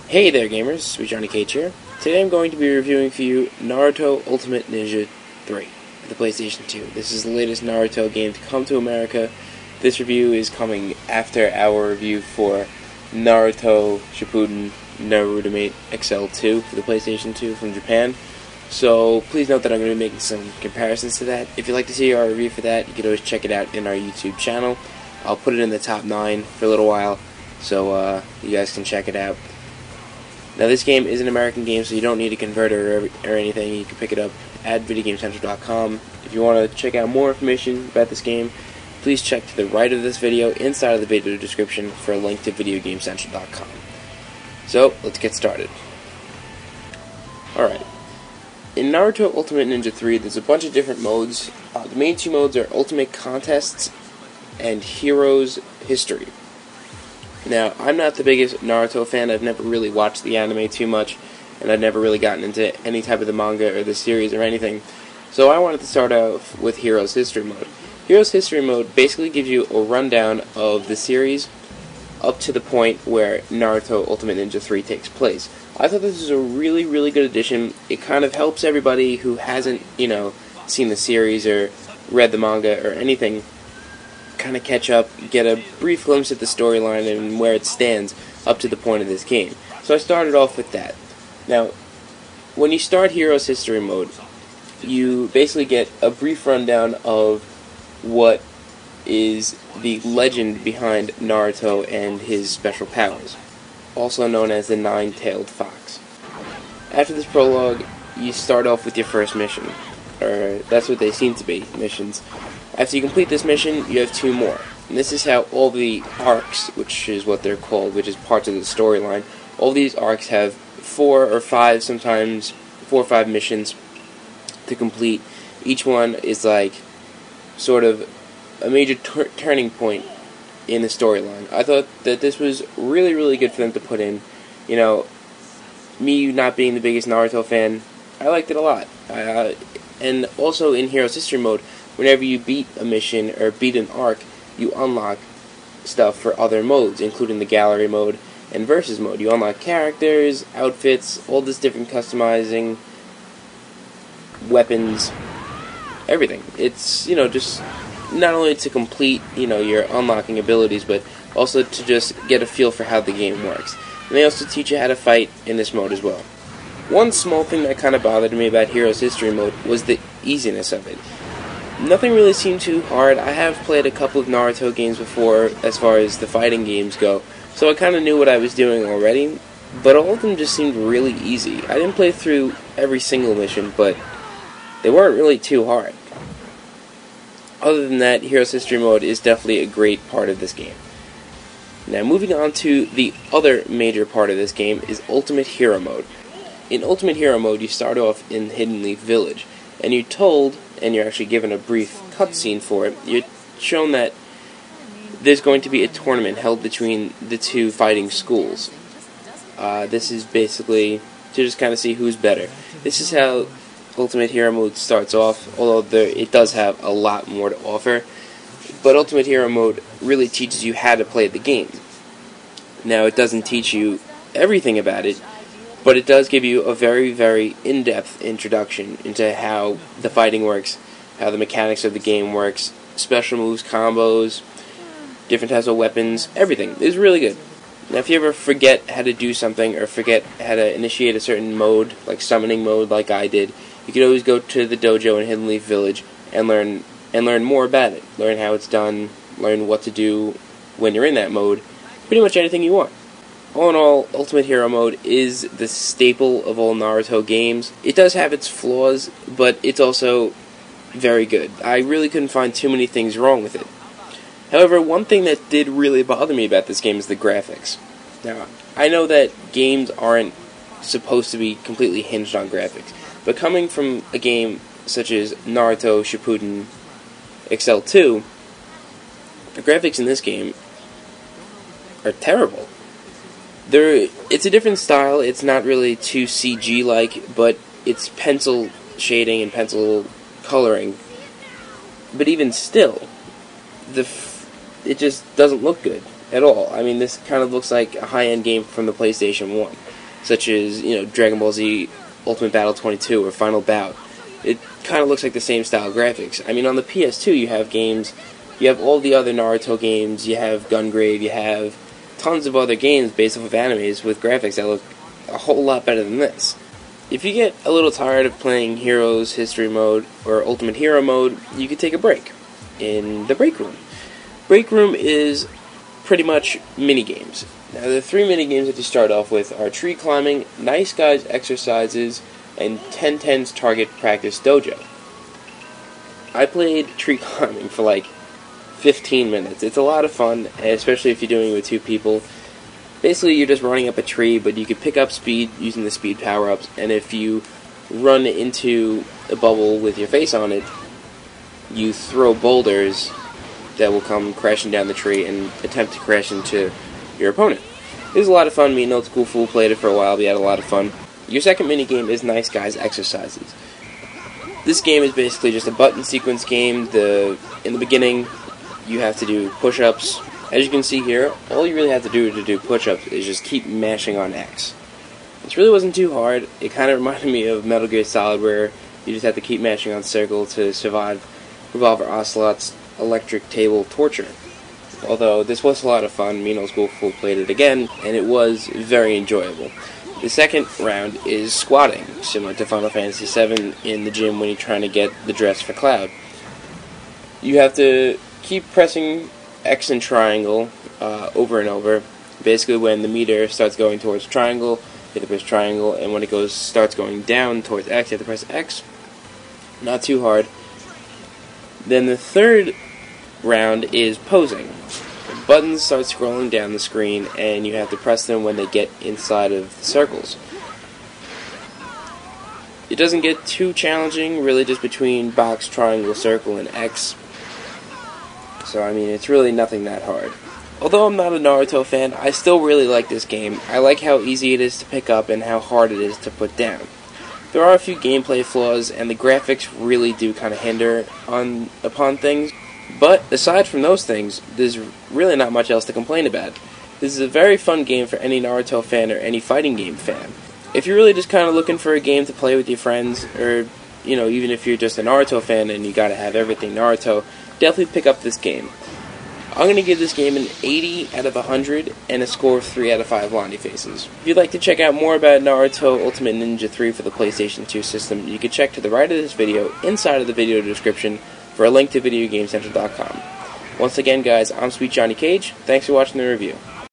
Hey there gamers, Sweet Johnny Cage here. Today I'm going to be reviewing for you Naruto Ultimate Ninja 3 for the PlayStation 2. This is the latest Naruto game to come to America. This review is coming after our review for Naruto Shippuden Naruto Ultimate XL2 for the PlayStation 2 from Japan. So please note that I'm going to be making some comparisons to that. If you'd like to see our review for that, you can always check it out in our YouTube channel. I'll put it in the top 9 for a little while, so you guys can check it out. Now this game is an American game, so you don't need a converter or anything. You can pick it up at videogamecentral.com. If you want to check out more information about this game, please check to the right of this video inside of the video description for a link to videogamecentral.com. So, let's get started. Alright. In Naruto Ultimate Ninja 3, there's a bunch of different modes. The main two modes are Ultimate Contests and Heroes History. Now, I'm not the biggest Naruto fan. I've never really watched the anime too much, and I've never really gotten into any type of the manga or the series or anything. So I wanted to start off with Heroes History Mode. Heroes History Mode basically gives you a rundown of the series up to the point where Naruto Ultimate Ninja 3 takes place. I thought this was a really, really good addition. It kind of helps everybody who hasn't, seen the series or read the manga or anything kind of catch up, get a brief glimpse at the storyline and where it stands up to the point of this game. So I started off with that. Now, when you start Heroes History Mode, you basically get a brief rundown of what is the legend behind Naruto and his special powers, also known as the Nine-Tailed Fox. After this prologue, you start off with your first mission, or that's what they seem to be, missions. After you complete this mission, you have 2 more. And this is how all the arcs, which is what they're called, which is parts of the storyline, all these arcs have 4 or 5, sometimes 4 or 5 missions to complete. Each one is like sort of a major turning point in the storyline. I thought that this was really, really good for them to put in. Me not being the biggest Naruto fan, I liked it a lot. And also in Heroes History Mode, whenever you beat a mission or beat an arc, you unlock stuff for other modes, including the gallery mode and versus mode. You unlock characters, outfits, all this different customizing, weapons, everything. It's, just not only to complete, your unlocking abilities, but also to just get a feel for how the game works. And they also teach you how to fight in this mode as well. One small thing that kind of bothered me about Heroes History Mode was the easiness of it. Nothing really seemed too hard. I have played a couple of Naruto games before as far as the fighting games go, so I kind of knew what I was doing already, but all of them just seemed really easy. I didn't play through every single mission, but they weren't really too hard. Other than that, Heroes History Mode is definitely a great part of this game. Now, moving on to the other major part of this game is Ultimate Hero Mode. In Ultimate Hero Mode, you start off in Hidden Leaf Village, and you're told, and you're actually given a brief cutscene for it, you're shown that there's going to be a tournament held between the 2 fighting schools. This is basically to just kind of see who's better. This is how Ultimate Hero Mode starts off, although it does have a lot more to offer. But Ultimate Hero Mode really teaches you how to play the game. Now, it doesn't teach you everything about it, but it does give you a very, very in-depth introduction into how the fighting works, how the mechanics of the game works, special moves, combos, different types of weapons, everything. It's really good. Now, if you ever forget how to do something or forget how to initiate a certain mode, like summoning mode like I did, you can always go to the dojo in Hidden Leaf Village and learn more about it. Learn how it's done, learn what to do when you're in that mode, pretty much anything you want. All in all, Ultimate Hero Mode is the staple of all Naruto games. It does have its flaws, but it's also very good. I really couldn't find too many things wrong with it. However, one thing that did really bother me about this game is the graphics. Now, I know that games aren't supposed to be completely hinged on graphics, but coming from a game such as Naruto Shippuden XL2, the graphics in this game are terrible. It's a different style. It's not really too CG-like, but it's pencil shading and pencil coloring. But even still, it just doesn't look good. at all. I mean, this kind of looks like a high-end game from the PlayStation 1, such as, Dragon Ball Z Ultimate Battle 22 or Final Bout. It kind of looks like the same style graphics. I mean, on the PS2, you have all the other Naruto games, you have Gungrave, you have tons of other games based off of animes with graphics that look a whole lot better than this. If you get a little tired of playing Heroes History Mode or Ultimate Hero Mode, you could take a break in the break room. Break room is pretty much mini-games. Now, the 3 mini-games that you start off with are Tree Climbing, Nice Guys Exercises, and 10-10's Target Practice Dojo. I played Tree Climbing for like 15 minutes. It's a lot of fun, especially if you're doing it with 2 people. Basically, you're just running up a tree, but you can pick up speed using the speed power-ups, and if you run into a bubble with your face on it, you throw boulders that will come crashing down the tree and attempt to crash into your opponent. It was a lot of fun. Me and Old School Fool played it for a while. We had a lot of fun. Your second minigame is Nice Guys Exercises. This game is basically just a button sequence game. In the beginning, you have to do push-ups. As you can see here, all you really have to do push-ups is just keep mashing on X. This really wasn't too hard. It kind of reminded me of Metal Gear Solid, where you just have to keep mashing on circle to survive Revolver Ocelot's electric table torture. Although this was a lot of fun. Me and Old School Fool played it again, and it was very enjoyable. The second round is squatting, similar to Final Fantasy VII in the gym when you're trying to get the dress for Cloud. You have to keep pressing X and triangle over and over. Basically, when the meter starts going towards triangle, you have to press triangle, and when it starts going down towards X, you have to press X. Not too hard. Then the third round is posing. Buttons start scrolling down the screen, and you have to press them when they get inside of the circles. It doesn't get too challenging, really just between box, triangle, circle, and X. So, I mean, it's really nothing that hard. Although I'm not a Naruto fan, I still really like this game. I like how easy it is to pick up and how hard it is to put down. There are a few gameplay flaws, and the graphics really do kind of hinder upon things. But aside from those things, there's really not much else to complain about. This is a very fun game for any Naruto fan or any fighting game fan. If you're really just kind of looking for a game to play with your friends, or even if you're just a Naruto fan and you gotta have everything Naruto, definitely pick up this game. I'm going to give this game an 80 out of 100 and a score of 3 out of 5 Lonnie Faces. If you'd like to check out more about Naruto Ultimate Ninja 3 for the PlayStation 2 system, you can check to the right of this video, inside of the video description, for a link to VideoGameCentral.com. Once again, guys, I'm Sweet Johnny Cage. Thanks for watching the review.